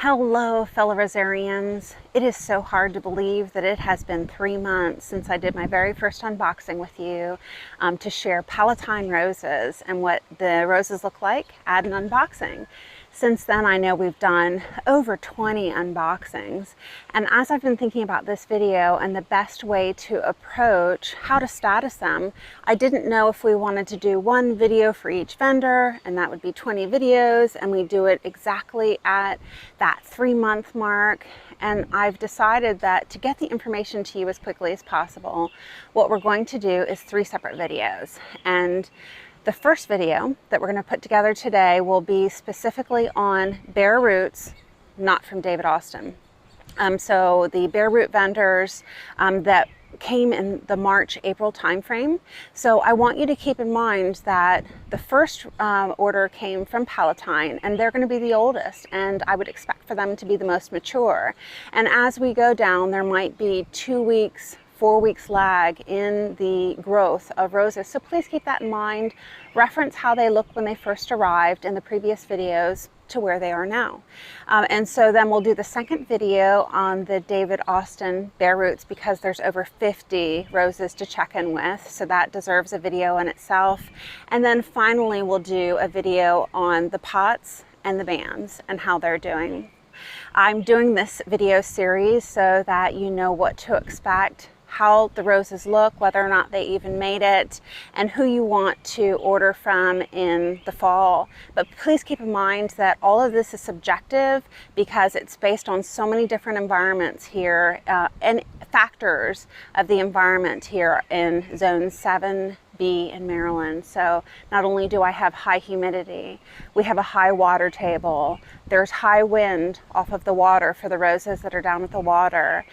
Hello, fellow rosarians. It is so hard to believe that it has been 3 months since I did my very first unboxing with you to share Palatine Roses and what the roses look like at an unboxing. Since then, I know we've done over 20 unboxings, and as I've been thinking about this video and the best way to approach how to status them, I didn't know if we wanted to do one video for each vendor, and that would be 20 videos, and we do it exactly at that 3-month mark. And I've decided that to get the information to you as quickly as possible, what we're going to do is 3 separate videos. And the first video that we're going to put together today will be specifically on bare roots, not from David Austin. So the bare root vendors that came in the March-April timeframe. So I want you to keep in mind that the first order came from Palatine, and they're going to be the oldest, and I would expect for them to be the most mature. And as we go down, there might be 2 weeks, 4 weeks lag in the growth of roses. So please keep that in mind. Reference how they looked when they first arrived in the previous videos to where they are now. And so then we'll do the second video on the David Austin bare roots because there's over 50 roses to check in with. So that deserves a video in itself. And then finally, we'll do a video on the pots and the bands and how they're doing. I'm doing this video series so that you know what to expect, how the roses look, whether or not they even made it, and who you want to order from in the fall. But please keep in mind that all of this is subjective because it's based on so many different environments here and factors of the environment here in Zone 7B in Maryland. So not only do I have high humidity, we have a high water table, there's high wind off of the water for the roses that are down at the water.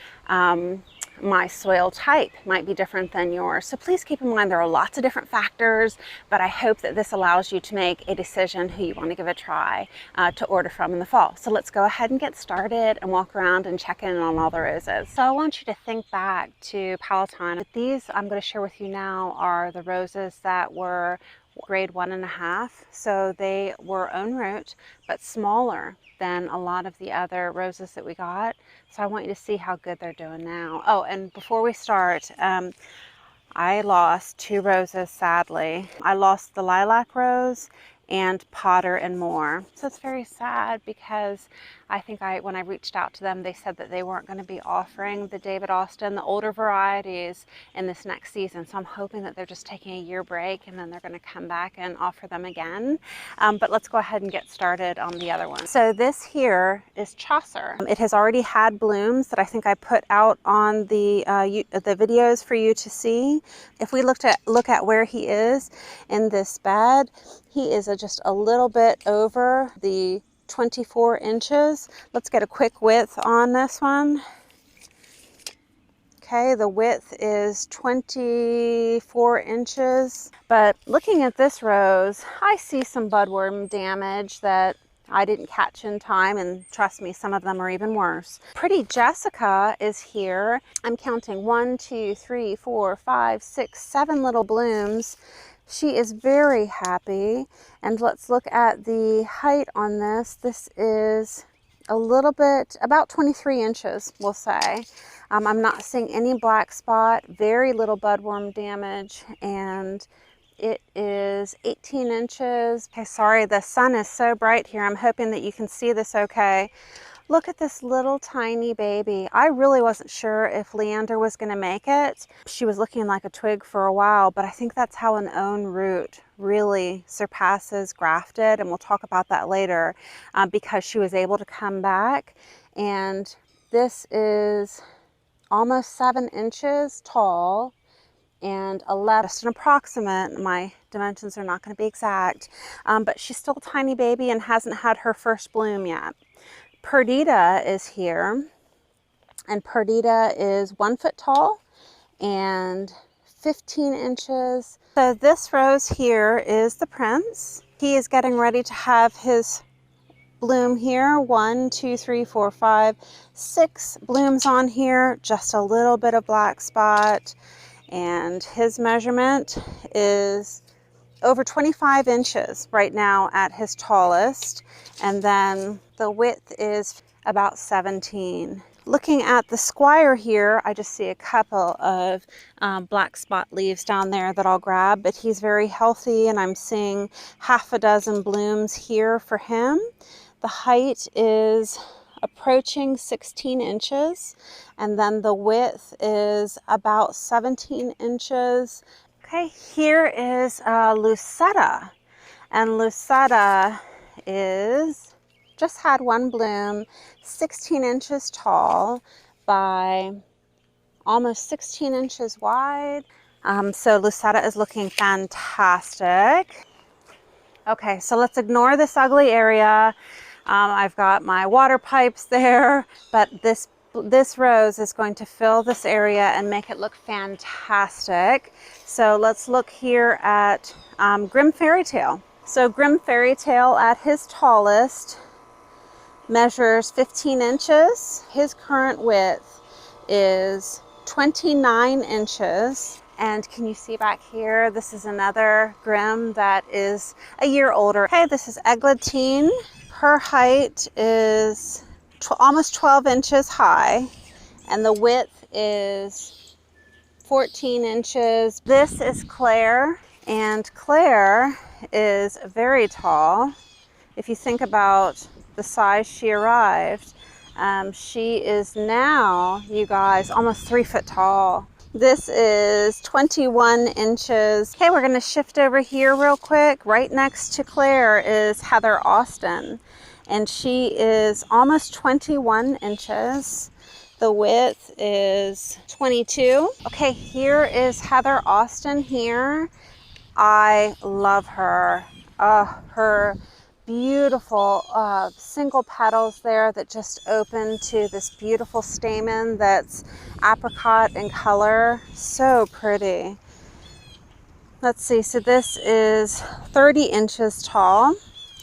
My soil type might be different than yours. So please keep in mind there are lots of different factors, but I hope that this allows you to make a decision who you want to give a try to order from in the fall. So let's go ahead and get started and walk around and check in on all the roses. So I want you to think back to Palatine. These I'm going to share with you now are the roses that were grade 1.5. So they were own root, but smaller than a lot of the other roses that we got. So I want you to see how good they're doing now. Oh, and before we start, I lost 2 roses, sadly. I lost the lilac rose and Potter and More. So it's very sad because I think when I reached out to them, they said that they weren't going to be offering the David Austin, the older varieties, in this next season. So I'm hoping that they're just taking a year break and then they're going to come back and offer them again. But let's go ahead and get started on the other one. So this here is Chaucer. It has already had blooms that I think I put out on the videos for you to see. If we look at where he is in this bed, he is just a little bit over the 24 inches. Let's get a quick width on this one. Okay, the width is 24 inches. But looking at this rose, I see some budworm damage that I didn't catch in time, and trust me, some of them are even worse. Pretty Jessica is here. I'm counting 1, 2, 3, 4, 5, 6, 7 little blooms. She is very happy. And let's look at the height on this. This is a little bit, about 23 inches, we'll say. I'm not seeing any black spot, very little budworm damage, and it is 18 inches. Okay, sorry, the sun is so bright here. I'm hoping that you can see this okay. Look at this little tiny baby. I really wasn't sure if Leander was going to make it. She was looking like a twig for a while, but I think that's how an own root really surpasses grafted, and we'll talk about that later because she was able to come back. And this is almost 7 inches tall and 11, just an approximate. My dimensions are not going to be exact, but she's still a tiny baby and hasn't had her first bloom yet. Perdita is here, and Perdita is 1 foot tall and 15 inches. So this rose here is the Prince. He is getting ready to have his bloom here. 1, 2, 3, 4, 5, 6 blooms on here, just a little bit of black spot, and his measurement is over 25 inches right now at his tallest, and then the width is about 17. Looking at the squire here, I just see a couple of black spot leaves down there that I'll grab, but he's very healthy, and I'm seeing half a dozen blooms here for him. The height is approaching 16 inches, and then the width is about 17 inches. Okay, here is Lucetta, and Lucetta is just had one bloom, 16 inches tall by almost 16 inches wide. So Lucetta is looking fantastic. Okay, so let's ignore this ugly area. I've got my water pipes there, but this rose is going to fill this area and make it look fantastic. So let's look here at Grim Fairy Tale. So Grim Fairy Tale at his tallest measures 15 inches. His current width is 29 inches. And can you see back here, this is another Grim that is a year older. Okay, this is Eglantine. Her height is almost 12 inches high, and the width is 14 inches. This is Claire, and Claire is very tall. If you think about the size she arrived, she is now, you guys, almost 3 foot tall. This is 21 inches. Okay, we're gonna shift over here real quick. Right next to Claire is Heather Austin, and she is almost 21 inches. The width is 22. Okay, here is Heather Austin here. I love her. Her beautiful single petals there that just open to this beautiful stamen that's apricot in color. So pretty. Let's see, so this is 30 inches tall,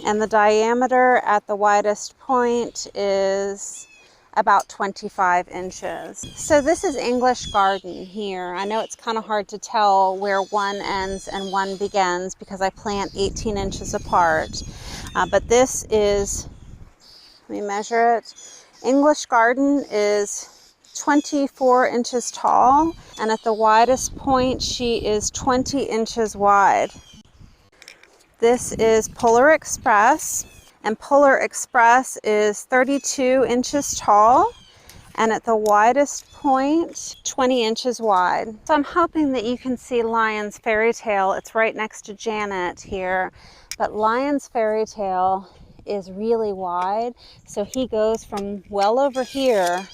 and the diameter at the widest point is about 25 inches. So this is English Garden here. I know it's kind of hard to tell where one ends and one begins because I plant 18 inches apart. But this is, let me measure it. English Garden is 24 inches tall, and at the widest point she is 20 inches wide. This is Polar Express, and Polar Express is 32 inches tall, and at the widest point 20 inches wide. So I'm hoping that you can see Lion's Fairy Tale. It's right next to Janet here, but Lion's Fairy Tale is really wide, so he goes from well over here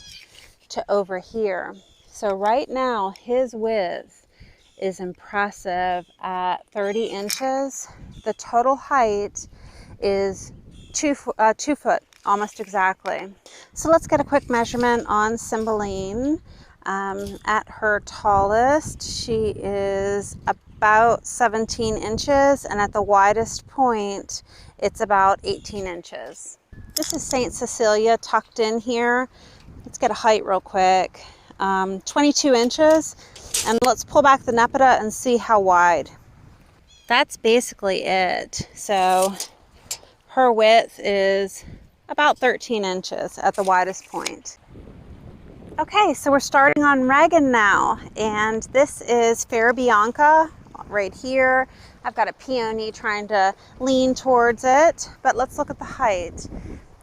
to over here. So right now his width is impressive at 30 inches. The total height is 2 foot, almost exactly. So let's get a quick measurement on Cymbeline. At her tallest, she is about 17 inches, and at the widest point, it's about 18 inches. This is St. Cecilia tucked in here. Let's get a height real quick. 22 inches, and let's pull back the nepeta and see how wide. That's basically it. So her width is about 13 inches at the widest point. Okay, so we're starting on Reagan now, and this is Fair Bianca right here. I've got a peony trying to lean towards it, but let's look at the height.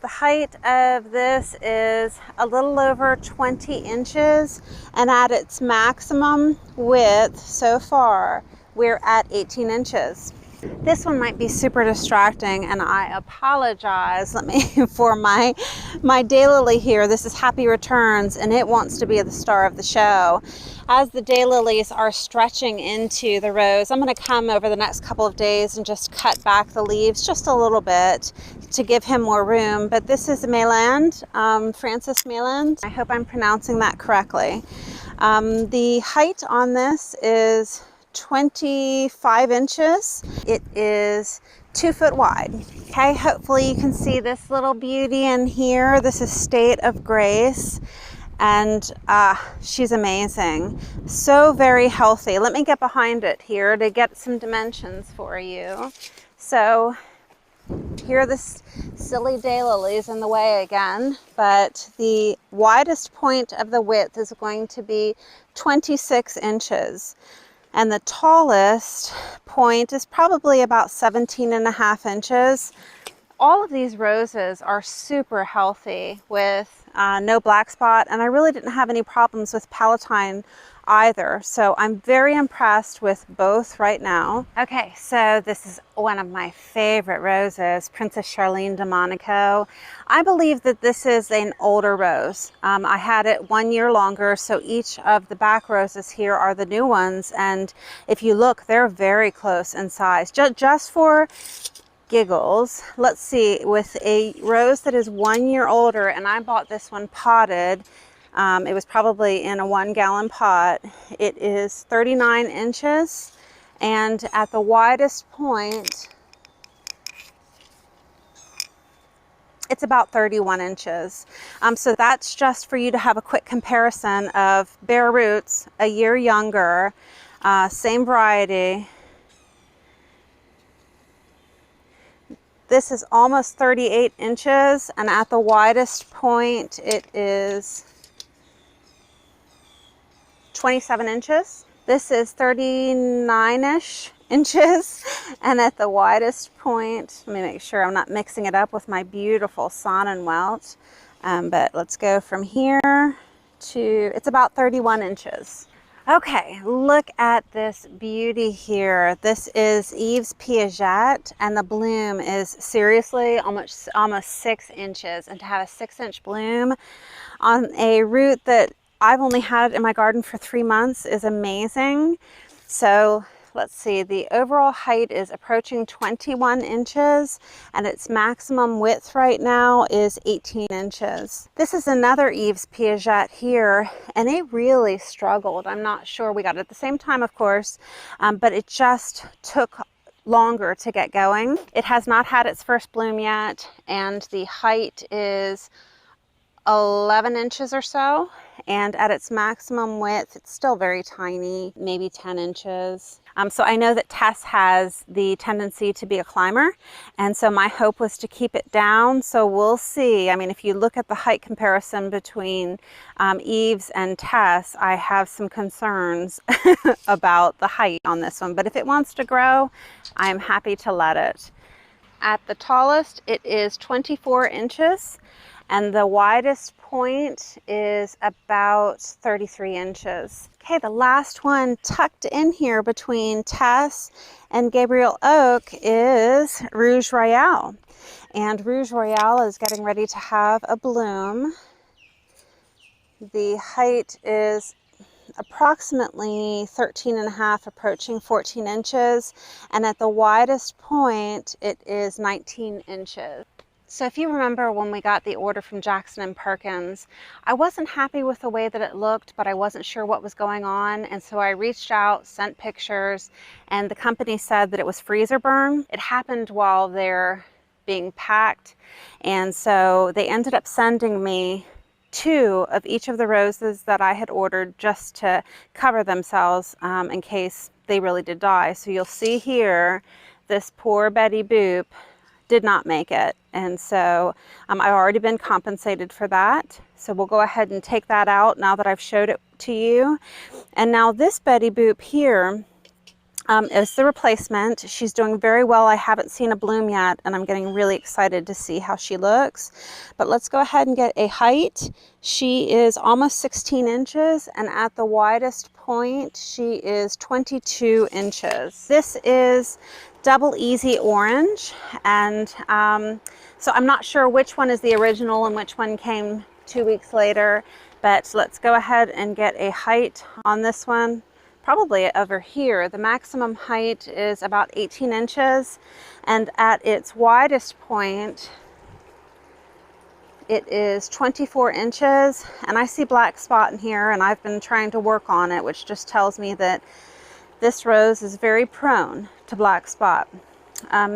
The height of this is a little over 20 inches, and at its maximum width so far, we're at 18 inches. This one might be super distracting, and I apologize. Let me for my daylily here. This is Happy Returns, and it wants to be the star of the show. As the daylilies are stretching into the rose, I'm going to come over the next couple of days and just cut back the leaves just a little bit to give him more room. But this is Meilland, Francis Meilland. I hope I'm pronouncing that correctly. The height on this is 25 inches. It is 2 foot wide. Okay, hopefully you can see this little beauty in here. This is State of Grace, and she's amazing. So very healthy. Let me get behind it here to get some dimensions for you. So Here are the silly daylilies in the way again, but the widest point of the width is going to be 26 inches. And the tallest point is probably about 17.5 inches. All of these roses are super healthy with no black spot, and I really didn't have any problems with Palatine either. So I'm very impressed with both right now. Okay, so this is one of my favorite roses, Princess Charlene de Monaco. I believe that this is an older rose. I had it 1 year longer, so each of the back roses here are the new ones, and if you look, they're very close in size. Just for giggles, let's see, with a rose that is 1 year older, and I bought this one potted. It was probably in a 1-gallon pot. It is 39 inches, and at the widest point, it's about 31 inches. So that's just for you to have a quick comparison of bare roots, a year younger, same variety. This is almost 38 inches, and at the widest point, it is 27 inches. This is 39-ish inches, and at the widest point, let me make sure I'm not mixing it up with my beautiful Sonnenwelt, but let's go from here to, it's about 31 inches. Okay, look at this beauty here. This is Eve's Piaget, and the bloom is seriously almost 6 inches. And to have a 6-inch bloom on a root that I've only had in my garden for 3 months is amazing. So let's see, the overall height is approaching 21 inches, and its maximum width right now is 18 inches. This is another Eve's Piaget here, and it really struggled. I'm not sure, we got it at the same time, of course, but it just took longer to get going. It has not had its first bloom yet, and the height is 11 inches or so, and at its maximum width, it's still very tiny, maybe 10 inches. So I know that Tess has the tendency to be a climber, and so my hope was to keep it down. So we'll see. I mean, if you look at the height comparison between Eve's and Tess, I have some concerns about the height on this one, but if it wants to grow, I'm happy to let it. At the tallest, it is 24 inches. And the widest point is about 33 inches. Okay, the last one tucked in here between Tess and Gabriel Oak is Rouge Royale. And Rouge Royale is getting ready to have a bloom. The height is approximately 13.5, approaching 14 inches. And at the widest point, it is 19 inches. So if you remember when we got the order from Jackson and Perkins, I wasn't happy with the way that it looked, but I wasn't sure what was going on. And so I reached out, sent pictures, and the company said that it was freezer burn. It happened while they're being packed. And so they ended up sending me 2 of each of the roses that I had ordered just to cover themselves in case they really did die. So you'll see here, this poor Betty Boop did not make it, and so I've already been compensated for that, so we'll go ahead and take that out now that I've showed it to you. And now this Betty Boop here is the replacement. She's doing very well. I haven't seen a bloom yet, and I'm getting really excited to see how she looks. But let's go ahead and get a height. She is almost 16 inches, and at the widest point, she is 22 inches. This is Double Easy Orange, and so I'm not sure which one is the original and which one came 2 weeks later, but let's go ahead and get a height on this one. Probably over here. The maximum height is about 18 inches, and at its widest point, it is 24 inches, and I see black spot in here, and I've been trying to work on it, which just tells me that this rose is very prone to black spot.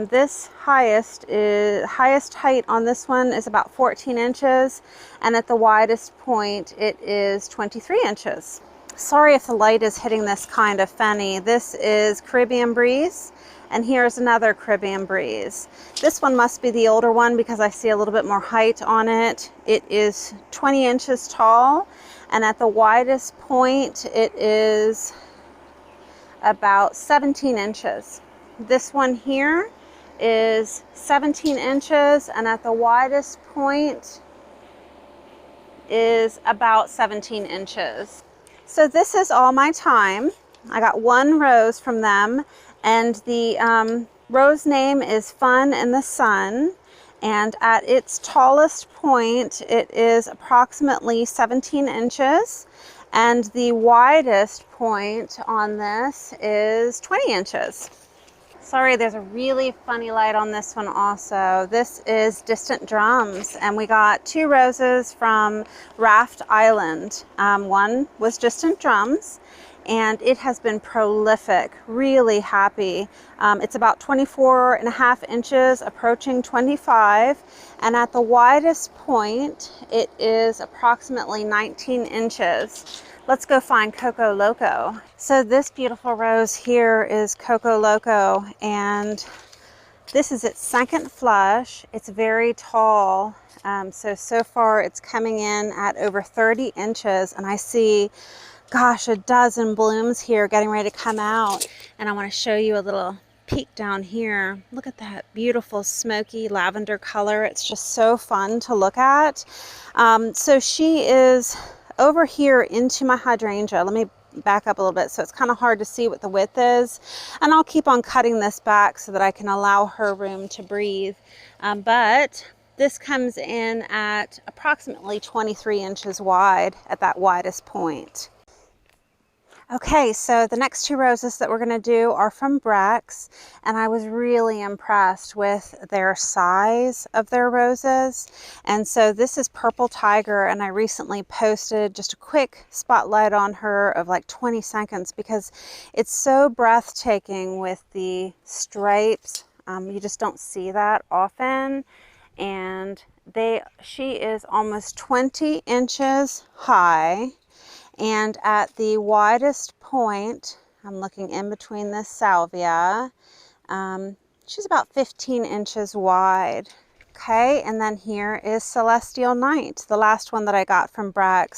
This highest height on this one is about 14 inches, and at the widest point, it is 23 inches. Sorry if the light is hitting this kind of funny. This is Caribbean Breeze, And here's another Caribbean breeze. This one must be the older one because I see a little bit more height on it. It is 20 inches tall, and at the widest point it is about 17 inches. This one here is 17 inches, and at the widest point is about 17 inches. So this is all my thyme. I got one rose from them, and the rose name is Fun in the Sun, and at its tallest point it is approximately 17 inches, and the widest point on this is 20 inches. Sorry, there's a really funny light on this one also. This is Distant Drums, and we got two roses from Raft Island. One was Distant Drums, and it has been prolific, really happy. It's about 24.5 inches, approaching 25, and at the widest point, it is approximately 19 inches. Let's go find Coco Loco. So this beautiful rose here is Coco Loco, and this is its second flush. It's very tall. So far it's coming in at over 30 inches, and I see, gosh, a dozen blooms here getting ready to come out. And I want to show you a little peek down here. Look at that beautiful smoky lavender color. It's just so fun to look at. So she is over here into my hydrangea. Let me back up a little bit so it's kind of hard to see what the width is, and I'll keep on cutting this back so that I can allow her room to breathe. But this comes in at approximately 23 inches wide at that widest point. Okay, so the next two roses that we're going to do are from Breck, and I was really impressed with their size of their roses. And so this is Purple Tiger, and I recently posted just a quick spotlight on her of like 20 seconds because it's so breathtaking with the stripes. You just don't see that often. And she is almost 20 inches high. And at the widest point, I'm looking in between this salvia, she's about 15 inches wide. Okay, and then here is Celestial Night, the last one that I got from Breck.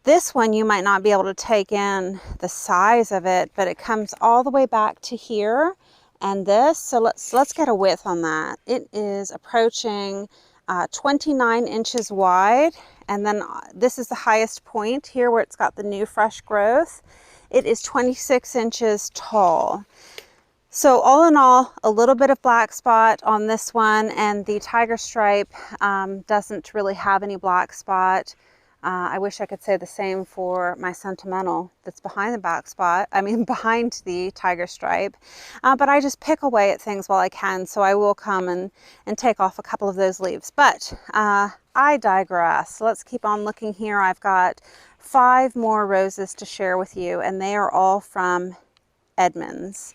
This one you might not be able to take in the size of it, but it comes all the way back to here. And this, so let's get a width on that. It is approaching 29 inches wide, and then this is the highest point here where it's got the new fresh growth. It is 26 inches tall. So all in all, a little bit of black spot on this one, and the tiger stripe doesn't really have any black spot. I wish I could say the same for my sentimental that's behind the black spot, behind the tiger stripe. But I just pick away at things while I can, so I will come and take off a couple of those leaves. But I digress. Let's keep on looking here. I've got 5 more roses to share with you, and they are all from Edmunds.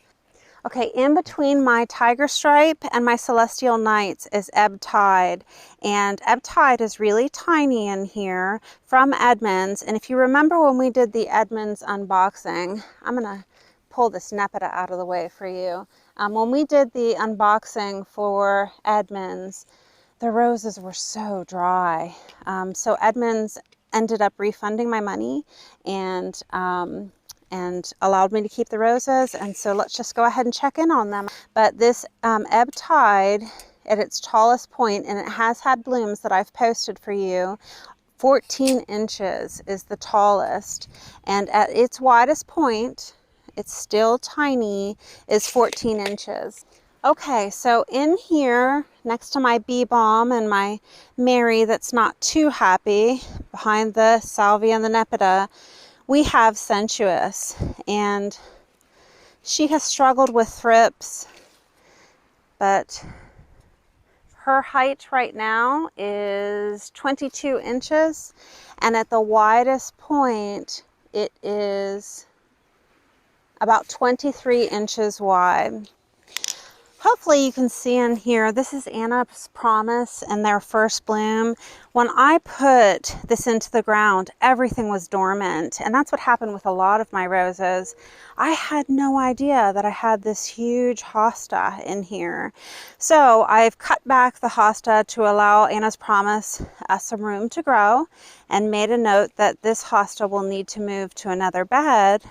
Okay, in between my tiger stripe and my Celestial Nights is Ebb Tide, and Ebb Tide is really tiny in here from Edmunds. And if you remember when we did the Edmunds unboxing, I'm gonna pull this Nepeta out of the way for you. When we did the unboxing for Edmunds, the roses were so dry. So Edmunds ended up refunding my money and allowed me to keep the roses, and so let's just go ahead and check in on them. But this Ebb Tide at its tallest point, and it has had blooms that I've posted for you, 14 inches is the tallest, and at its widest point, it's still tiny, is 14 inches. Okay, so in here next to my bee balm and my Mary that's not too happy, behind the salvia and the Nepeta, we have Sensuous, and she has struggled with thrips, but her height right now is 22 inches, and at the widest point it is about 23 inches wide. Hopefully you can see in here, this is Anna's Promise and their first bloom. When I put this into the ground, everything was dormant. And that's what happened with a lot of my roses. I had no idea that I had this huge hosta in here. So I've cut back the hosta to allow Anna's Promise some room to grow, and made a note that this hosta will need to move to another bed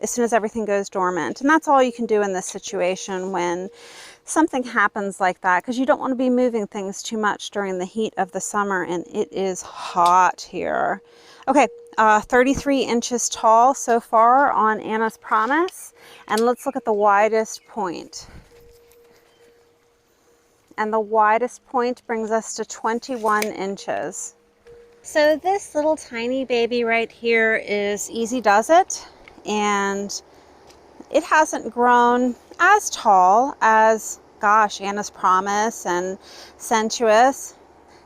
as soon as everything goes dormant. And that's all you can do in this situation when something happens like that, because you don't want to be moving things too much during the heat of the summer, and it is hot here. Okay, 33 inches tall so far on Anna's Promise, and let's look at the widest point. And the widest point brings us to 21 inches. So this little tiny baby right here is Easy Does It. And it hasn't grown as tall as, gosh, Anna's Promise and Sensuous.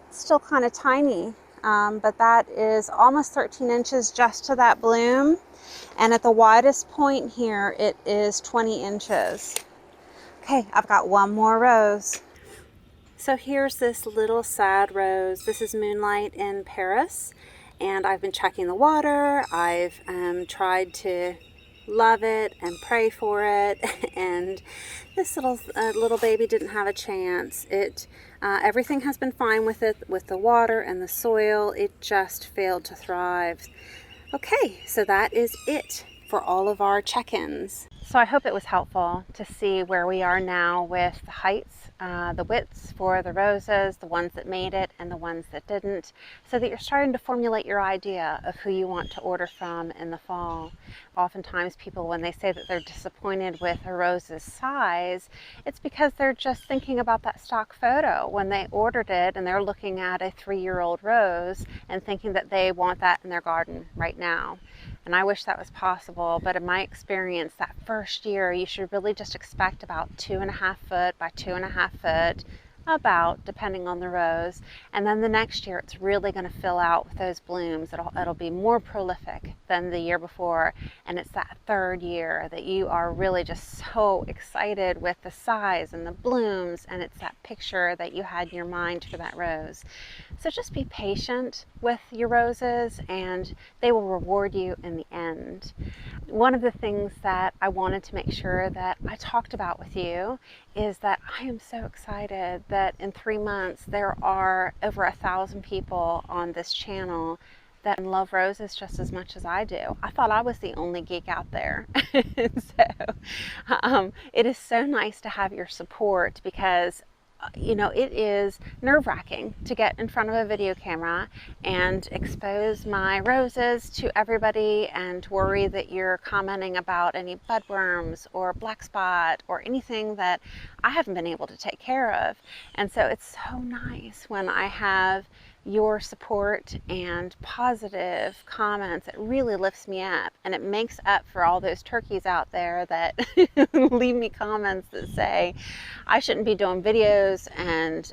It's still kind of tiny, but that is almost 13 inches just to that bloom. And at the widest point here, it is 20 inches. Okay, I've got one more rose. So here's this little sad rose. This is Moonlight in Paris. And I've been checking the water. I've tried to love it and pray for it, and this little baby didn't have a chance. Everything has been fine with it, with the water and the soil. It just failed to thrive. Okay, so that is it for all of our check-ins. So I hope it was helpful to see where we are now with the heights, the widths for the roses, the ones that made it and the ones that didn't, so that you're starting to formulate your idea of who you want to order from in the fall. Oftentimes people, when they say that they're disappointed with a rose's size, it's because they're just thinking about that stock photo when they ordered it, and they're looking at a 3-year-old rose and thinking that they want that in their garden right now. And I wish that was possible, but in my experience, that first year, you should really just expect about 2.5 foot by 2.5 foot, about, depending on the rose. And then the next year, it's really going to fill out with those blooms. It'll be more prolific than the year before. And it's that third year that you are really just so excited with the size and the blooms, and it's that picture that you had in your mind for that rose. So just be patient with your roses, and they will reward you in the end. One of the things that I wanted to make sure that I talked about with you is that I am so excited that in 3 months there are over 1,000 people on this channel that love roses just as much as I do. I thought I was the only geek out there. So it is so nice to have your support, because you know, it is nerve-wracking to get in front of a video camera and expose my roses to everybody and worry that you're commenting about any budworms or black spot or anything that I haven't been able to take care of. And so it's so nice when I have your support and positive comments. It really lifts me up, and it makes up for all those turkeys out there that leave me comments that say I shouldn't be doing videos, and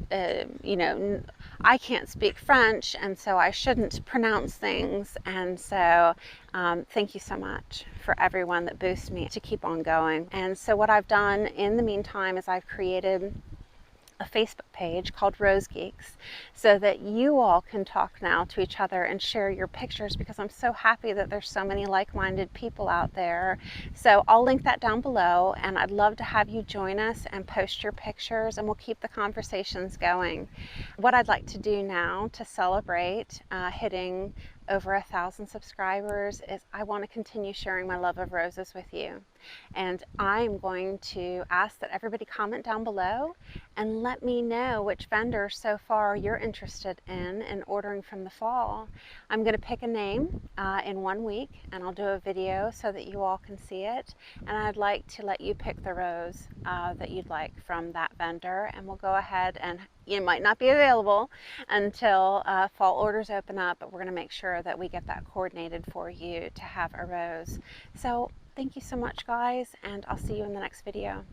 you know, I can't speak French, and so I shouldn't pronounce things. And so thank you so much for everyone that boosts me to keep on going. And so what I've done in the meantime is I've created a Facebook page called Rose Geeks, so that you all can talk now to each other and share your pictures, because I'm so happy that there's so many like-minded people out there. So I'll link that down below, and I'd love to have you join us and post your pictures, and we'll keep the conversations going. What I'd like to do now to celebrate hitting over 1,000 subscribers is I want to continue sharing my love of roses with you. And I'm going to ask that everybody comment down below and let me know which vendor so far you're interested in ordering from the fall. I'm going to pick a name in 1 week, and I'll do a video so that you all can see it. And I'd like to let you pick the rose that you'd like from that vendor, and we'll go ahead, and it might not be available until fall orders open up, but we're going to make sure that we get that coordinated for you to have a rose. So thank you so much, guys, and I'll see you in the next video.